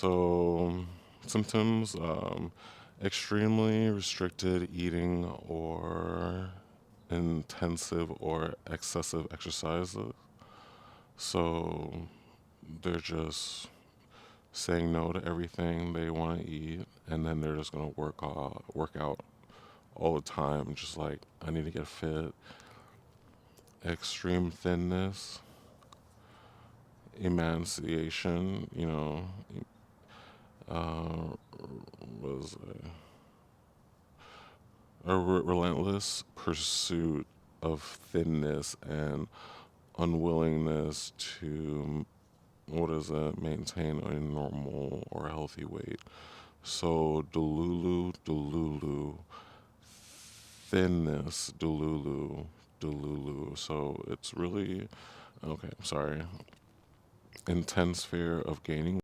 So, symptoms, extremely restricted eating or intensive or excessive exercises. So, they're just saying no to everything they want to eat, and then they're just gonna work out all the time. Just like I need to get fit. Extreme thinness, emaciation. Uh, was a relentless pursuit of thinness and unwillingness to maintain a normal or healthy weight. So delulu, thinness, delulu. So it's really okay. I'm sorry. Intense fear of gaining